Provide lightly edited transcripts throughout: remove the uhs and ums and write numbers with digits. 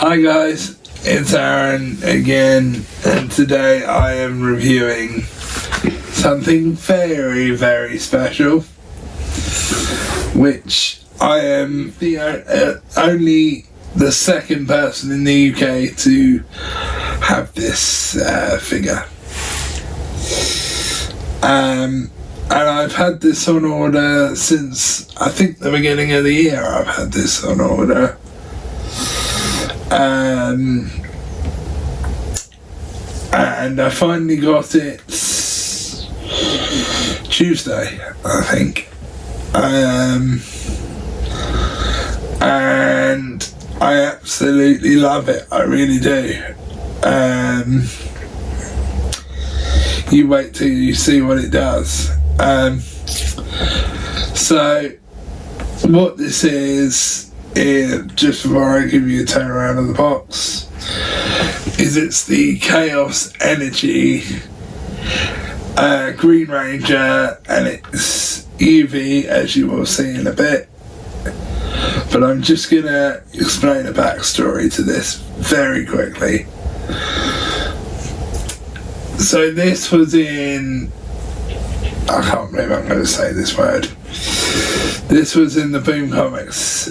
Hi guys, it's Arran again, and today I am reviewing something very, very special, which I am the only the second person in the UK to have this figure. And I've had this on order since I think the beginning of the year. I've had this on order. And I finally got it Tuesday, I think. And I absolutely love it. I really do. You wait till you see what it does. So what this is, just before I give you a turn around of the box, is it's the Chaos Energy Green Ranger, and it's UV, as you will see in a bit. But I'm just gonna explain a backstory to this very quickly. So this was in, I can't believe I'm going to say this word. This was in the Boom Comics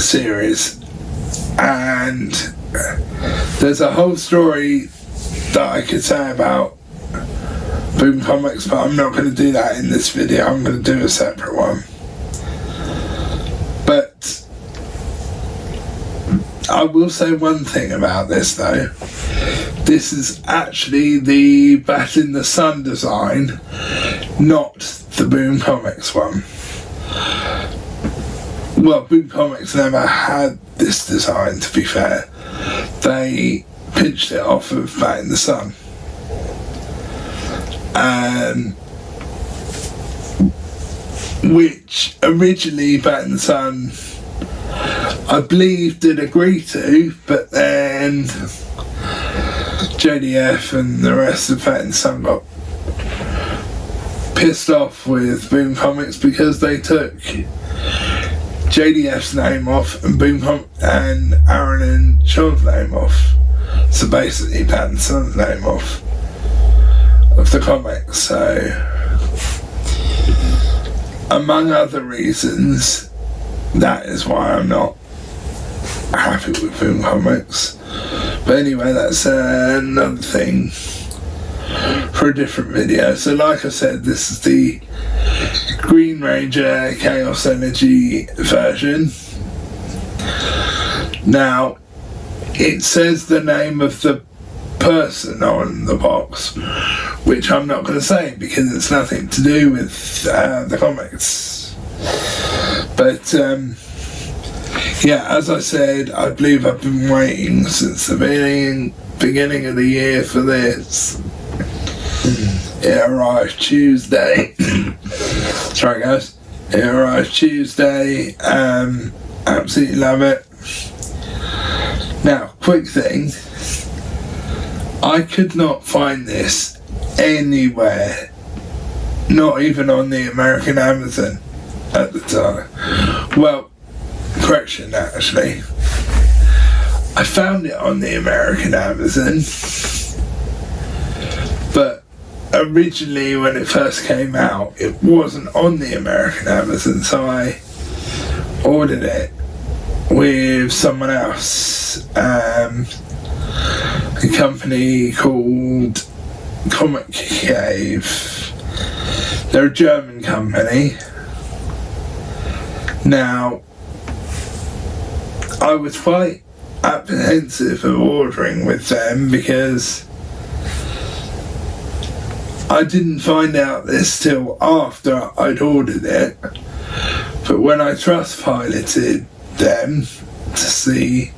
series, and there's a whole story that I could say about Boom Comics, but I'm not going to do that in this video. I'm going to do a separate one. But I will say one thing about this though. This is actually the Bat in the Sun design, not the Boom Comics one. Well, Boom Comics never had this design, to be fair. They pinched it off of Bat in the Sun. Which originally Bat in the Sun, I believe, did agree to, but then JDF and the rest of Bat in the Sun got pissed off with Boom Comics because they took JDF's name off and and Arran and Sean's name off. So basically Bat in the Sun's name off of the comics. So among other reasons, that is why I'm not happy with Boom Comics. But anyway, that's another thing for a different video. So like I said, this is the Green Ranger Chaos Energy version. Now, it says the name of the person on the box, which I'm not going to say because it's nothing to do with the comics. But yeah, as I said, I believe I've been waiting since the beginning of the year for this. It arrived Tuesday. Sorry guys. It arrived Tuesday. Absolutely love it. Now, quick thing. I could not find this anywhere. Not even on the American Amazon at the time. Well, correction, actually. I found it on the American Amazon, but originally when it first came out, it wasn't on the American Amazon, so I ordered it with someone else, a company called Comic Cave. They're a German company. Now, I was quite apprehensive of ordering with them because I didn't find out this till after I'd ordered it. But when I Trustpiloted them to see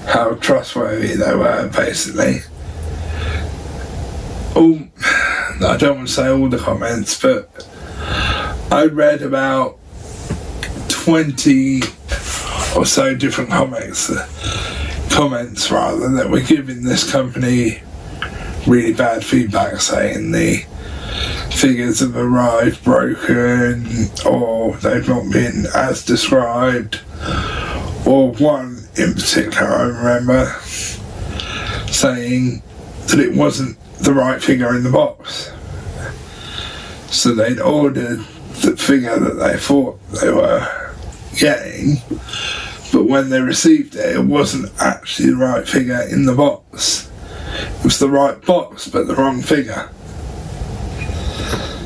how trustworthy they were, basically, I don't want to say all the comments, but I read about 20 or so different comments that were giving this company really bad feedback, saying the figures have arrived broken, or they've not been as described, or one in particular I remember saying that it wasn't the right figure in the box. So they'd ordered the figure that they thought they were getting, but when they received it, it wasn't actually the right figure in the box. It was the right box, but the wrong figure.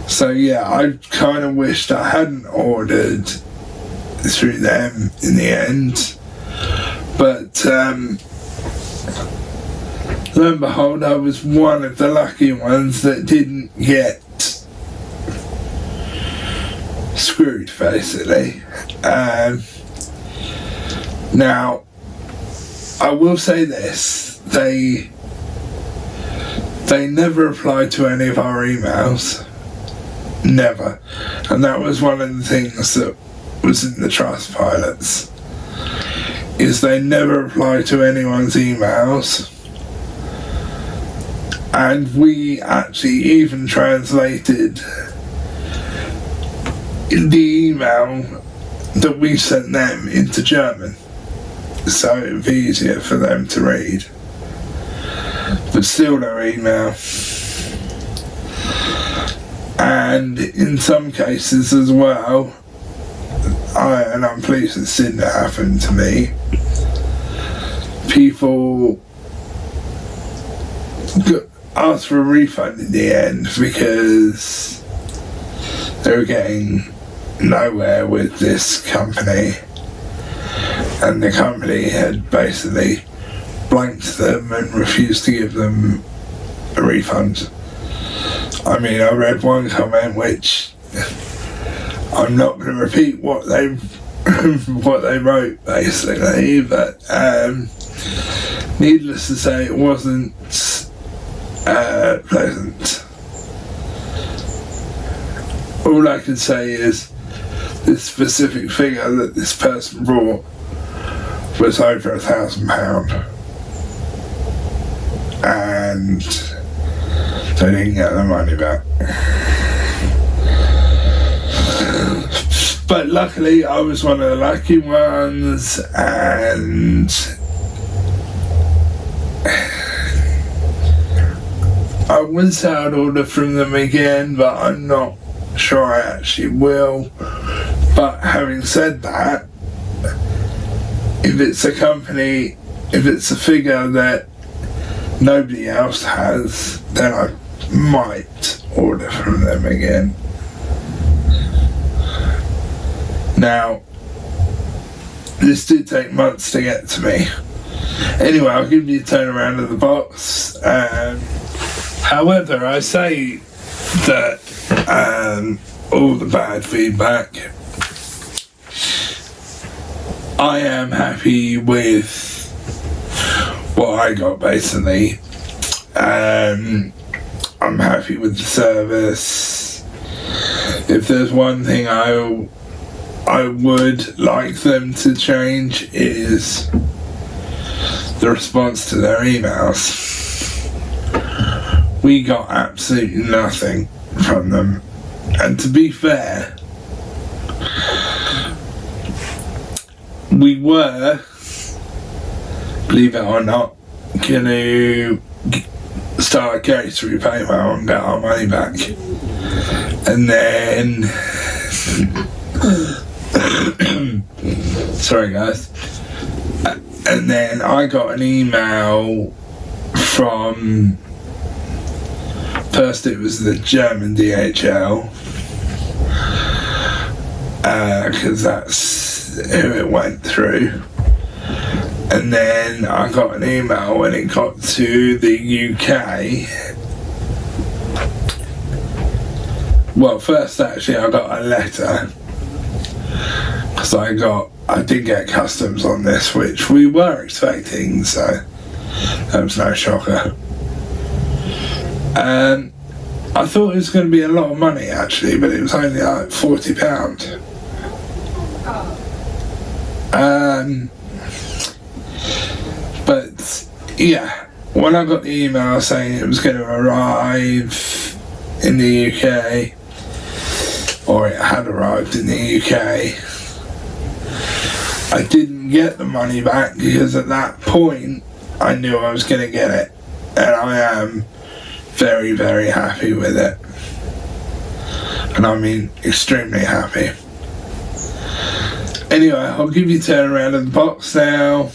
So yeah, I kind of wished I hadn't ordered through them in the end. But lo and behold, I was one of the lucky ones that didn't get screwed, basically. Now, I will say this, they never replied to any of our emails. Never. And that was one of the things that was in the trust pilots, is they never replied to anyone's emails. And we actually even translated the email that we sent them into German, so it would be easier for them to read. But still no email. And in some cases as well, and I'm pleased this didn't happen to me, people asked for a refund in the end because they were getting nowhere with this company, and the company had basically blanked them and refused to give them a refund. I mean, I read one comment which I'm not going to repeat what they wrote basically, but needless to say, it wasn't pleasant. All I can say is this specific figure that this person brought was over £1,000, and they didn't get their money back. But luckily I was one of the lucky ones, and I would say I'd order from them again, but I'm not sure I actually will. But having said that, if it's a company, if it's a figure that nobody else has, then I might order from them again. Now, this did take months to get to me. Anyway, I'll give you a turnaround of the box. However, I say that all the bad feedback, I am happy with what I got, basically. I'm happy with the service. If there's one thing I would like them to change, is the response to their emails. We got absolutely nothing from them, and to be fair, we were, believe it or not, going to start a case through PayPal and get our money back. And then sorry guys, and then I got an email from, first it was the German DHL, because that's who it went through, and then I got an email when it got to the UK. Well, first actually I got a letter, because I did get customs on this, which we were expecting, so that was no shocker. I thought it was going to be a lot of money actually, but it was only like £40. But yeah, when I got the email saying it was going to arrive in the UK, or it had arrived in the UK, I didn't get the money back because at that point I knew I was going to get it, and I am very, very happy with it, and I mean extremely happy. Anyway, I'll give you a turn around of the box now.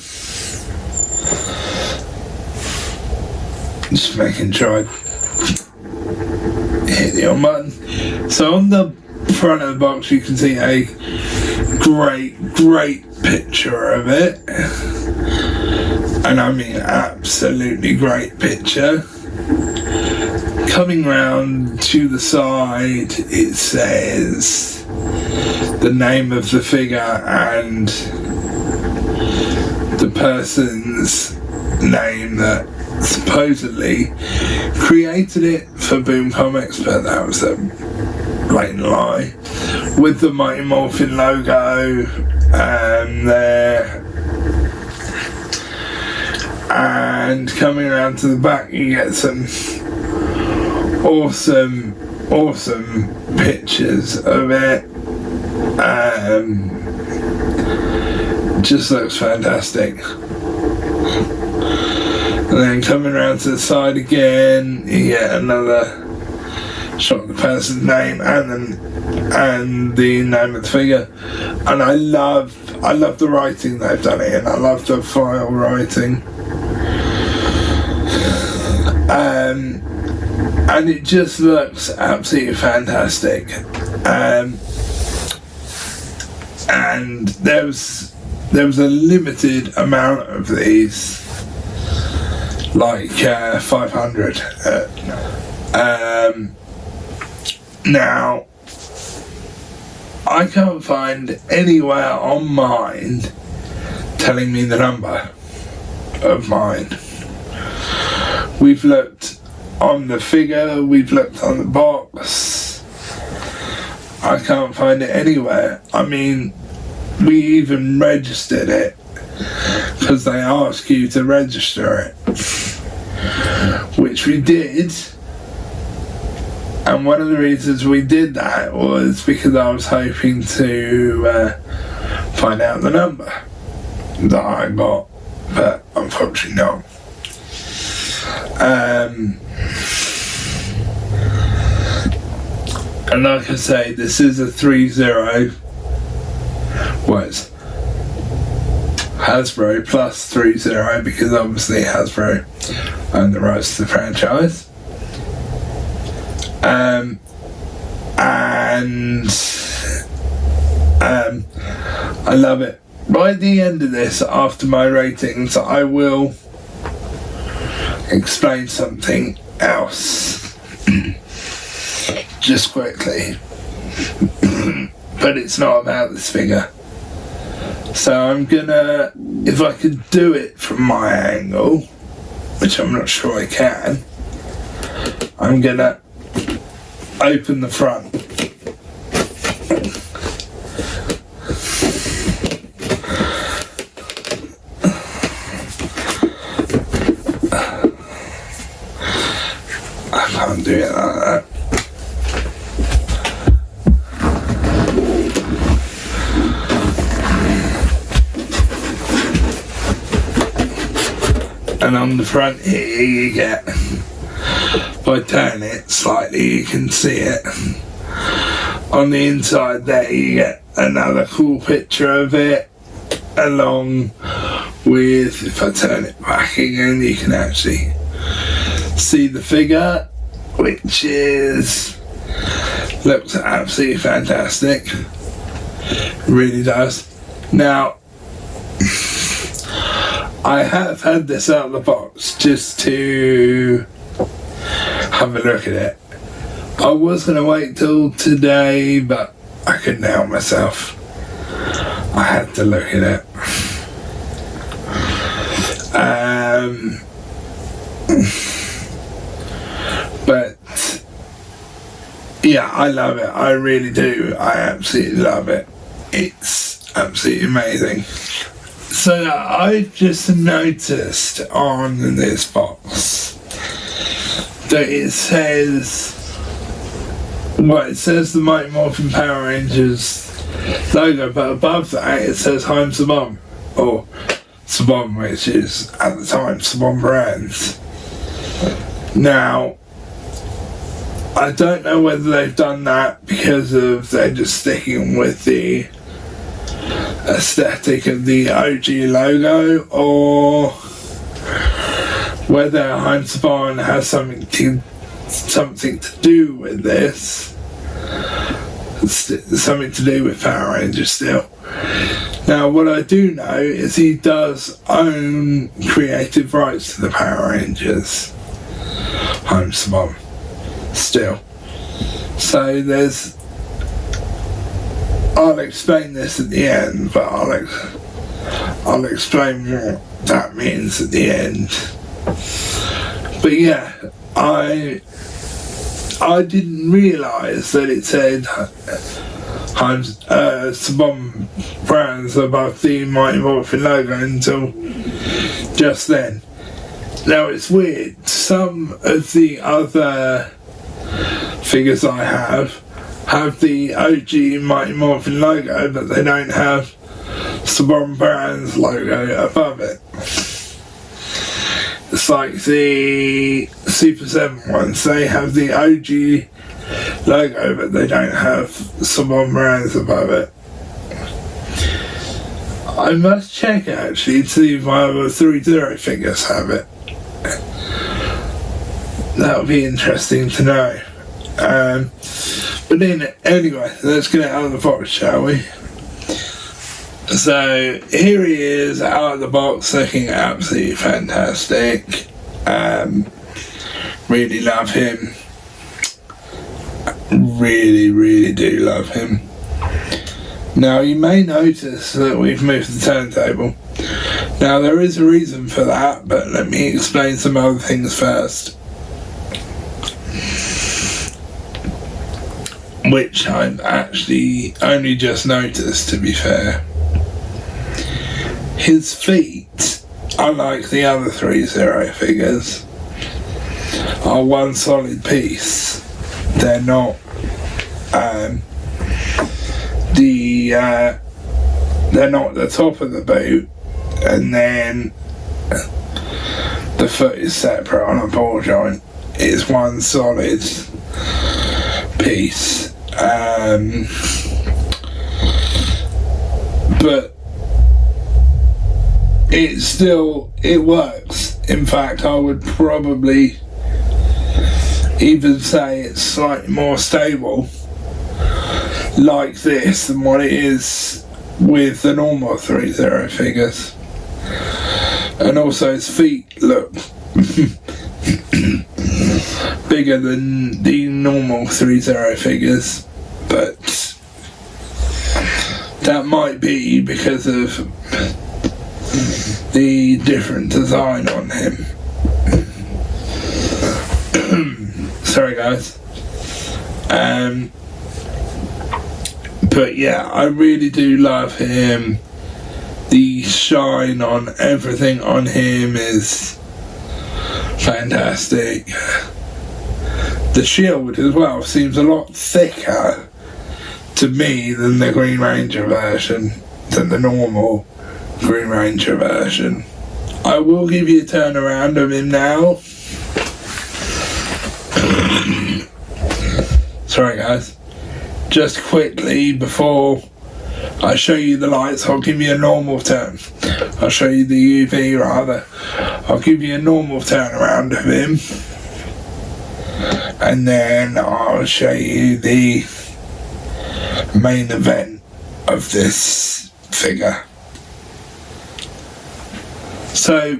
Just making sure I hit the on button. So on the front of the box you can see a great picture of it, and I mean absolutely great picture. Coming round to the side, it says the name of the figure and the person's name that supposedly created it for Boom Comics, but that was a blatant lie. With the Mighty Morphin logo there, and coming around to the back you get some awesome pictures of it. Just looks fantastic. And then coming around to the side again, you get another shot of the person's name and the name of the figure. And I love the writing they've done here, and I love the file writing. And it just looks absolutely fantastic. And there was a limited amount of these, like 500. Now I can't find anywhere on mine telling me the number of mine. We've looked on the figure, we've looked on the box. I can't find it anywhere. I mean, we even registered it because they ask you to register it, which we did. And one of the reasons we did that was because I was hoping to find out the number that I got, but unfortunately not. And like I say, this is a Threezero. Well, it's Hasbro plus Threezero, because obviously Hasbro own the rights to the franchise. And I love it. By the end of this, after my ratings, I will explain something else just quickly. But it's not about this figure. So I'm gonna, if I could do it from my angle, which I'm not sure I can, I'm gonna open the front. I can't do it like that. And on the front here you get, if I turn it slightly you can see it. On the inside there you get another cool picture of it, along with, if I turn it back again you can actually see the figure, which looks absolutely fantastic. It really does. Now, I have had this out of the box just to have a look at it. I was going to wait till today, but I couldn't help myself. I had to look at it. But yeah, I love it. I really do. I absolutely love it. It's absolutely amazing. So I've just noticed on this box that it says the Mighty Morphin Power Rangers logo, but above that it says I'm Sabon, or Sabon, which is at the time Sabon Brands. Now, I don't know whether they've done that because of they're just sticking with the aesthetic of the OG logo, or whether I'm Sabon has something to do with this. Something to do with Power Rangers still. Now, what I do know is he does own creative rights to the Power Rangers. I'm Sabon still. So there's, I'll explain this at the end, but I'll explain what that means at the end. But yeah, I didn't realise that it said Sabon Brands above the Mighty Morphin logo until just then. Now it's weird, some of the other figures I have the OG Mighty Morphin logo, but they don't have Sabon Brands logo above it. It's like the Super 7 ones, they have the OG logo, but they don't have Sabon Brands above it. I must check actually to see if my other Threezero figures have it. That would be interesting to know. But then, anyway, let's get it out of the box, shall we? So here he is out of the box, looking absolutely fantastic. Really love him. Really do love him. Now you may notice that we've moved the turntable. Now there is a reason for that, but let me explain some other things first, which I've actually only just noticed, to be fair. His feet, unlike the other Threezero figures, are one solid piece. They're not they're not the top of the boot and then the foot is separate on a ball joint. It's one solid piece. But it works. In fact, I would probably even say it's slightly more stable like this than what it is with the normal Threezero figures. And also his feet look bigger than the normal Threezero figures, but that might be because of the different design on him. Sorry guys. But yeah, I really do love him. The shine on everything on him is fantastic. The shield as well seems a lot thicker to me than the Green Ranger version, than the normal Green Ranger version. I will give you a turnaround of him now. Sorry guys. Just quickly, before I show you the lights, I'll give you a normal turn. I'll show you the UV rather. I'll give you a normal turnaround of him. And then I'll show you the main event of this figure. So,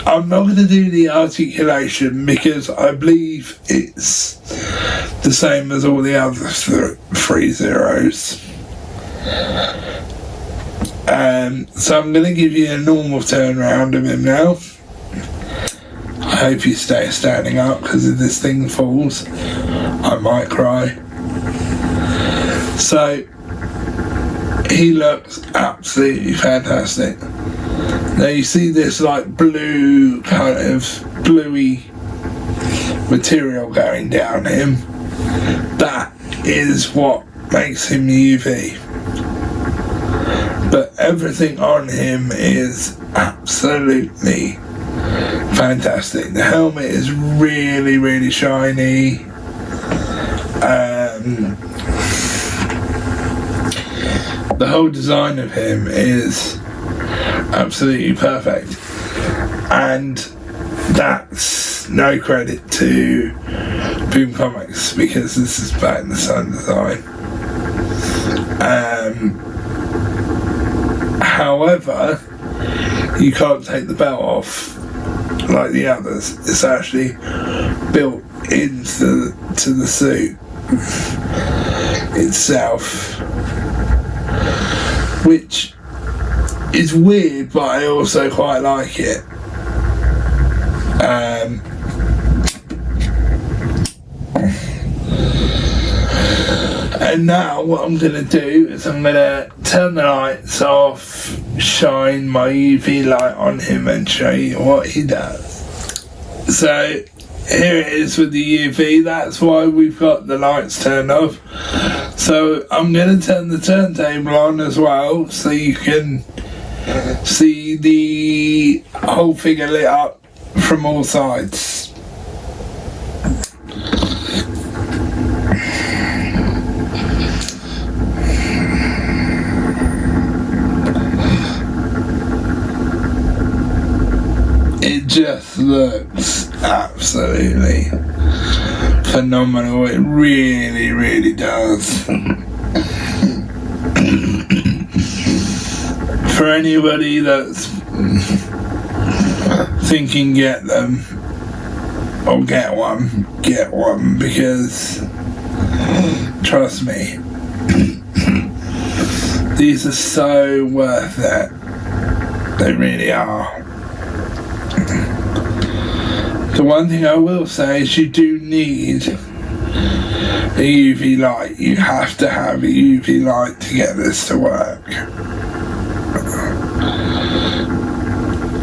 I'm not going to do the articulation because I believe it's the same as all the other Threezeros. So I'm going to give you a normal turnaround of him now. I hope you stay standing up because if this thing falls, I might cry. So, he looks absolutely fantastic. Now you see this like blue, kind of bluey material going down him. That is what makes him UV. everything on him is absolutely fantastic. The helmet is really, really shiny. The whole design of him is absolutely perfect, and that's no credit to Boom Comics, because this is Back in the Sun design. However, you can't take the belt off like the others. It's actually built into the suit itself, which is weird, but I also quite like it. And now what I'm going to do is I'm going to turn the lights off, shine my UV light on him and show you what he does. So here it is with the UV. That's why we've got the lights turned off. So I'm going to turn the turntable on as well, so you can see the whole figure lit up from all sides. It just looks absolutely phenomenal. It really, really does. For anybody that's thinking get them, or get one, because trust me, these are so worth it. They really are. The one thing I will say is you do need a UV light. You have to have a UV light to get this to work.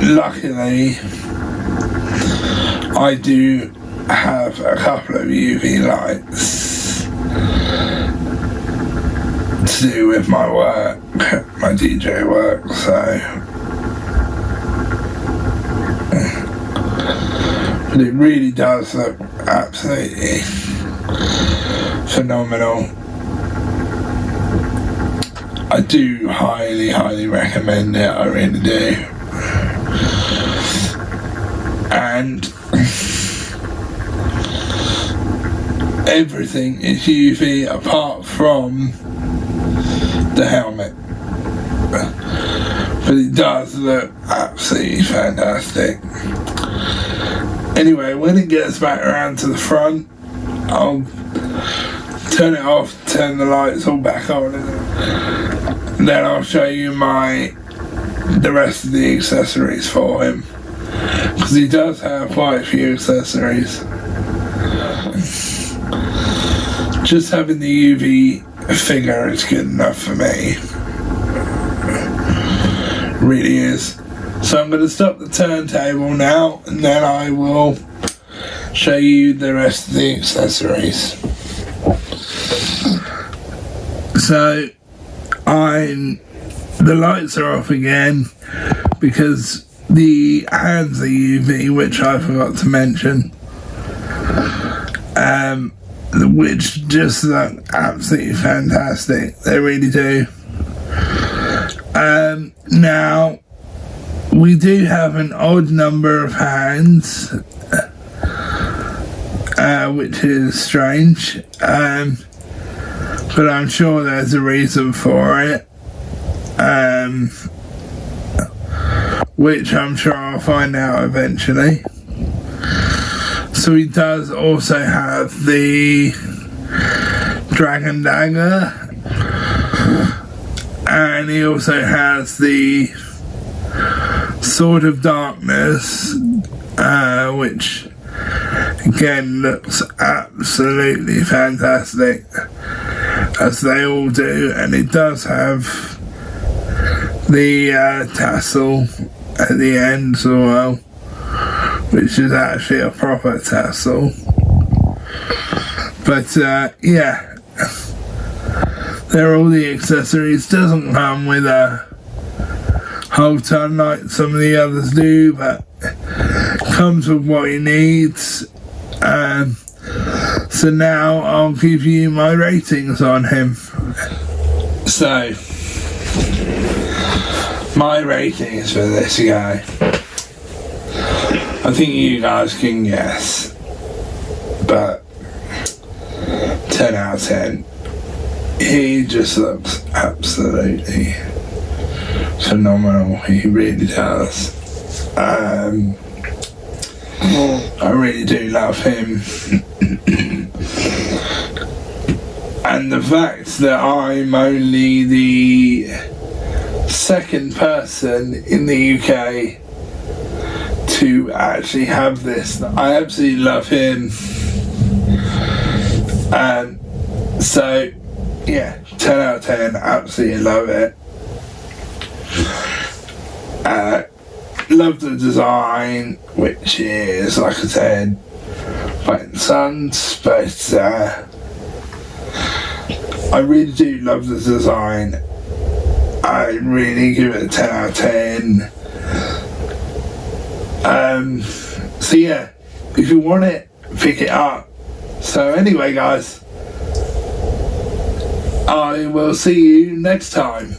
Luckily, I do have a couple of UV lights to do with my work, my DJ work, so. But it really does look absolutely phenomenal. I do highly, highly recommend it, I really do. And everything is UV apart from the helmet. But it does look absolutely fantastic. Anyway, when it gets back around to the front, I'll turn it off, turn the lights all back on, and then I'll show you the rest of the accessories for him, because he does have quite a few accessories. Just having the UV figure is good enough for me. It really is. So I'm going to stop the turntable now, and then I will show you the rest of the accessories. So the lights are off again because the hands are UV, which I forgot to mention, which just look absolutely fantastic. They really do. Now, we do have an odd number of hands, which is strange, but I'm sure there's a reason for it, which I'm sure I'll find out eventually. So he does also have the Dragon Dagger, and he also has the Sword of Darkness, which again looks absolutely fantastic, as they all do, and it does have the tassel at the end as well, which is actually a proper tassel. But yeah, they're all the accessories. Doesn't come with a whole ton like some of the others do, but comes with what he needs. So now I'll give you my ratings on him. So, my ratings for this guy, I think you guys can guess, but 10 out of 10. He just looks absolutely phenomenal. He really does. I really do love him. And the fact that I'm only the second person in the UK to actually have this, I absolutely love him. So yeah, 10 out of 10, absolutely love it. Love the design, which is, like I said, White & Sons, but I really do love the design. I really give it a 10 out of 10. So yeah, if you want it, pick it up. So anyway guys, I will see you next time.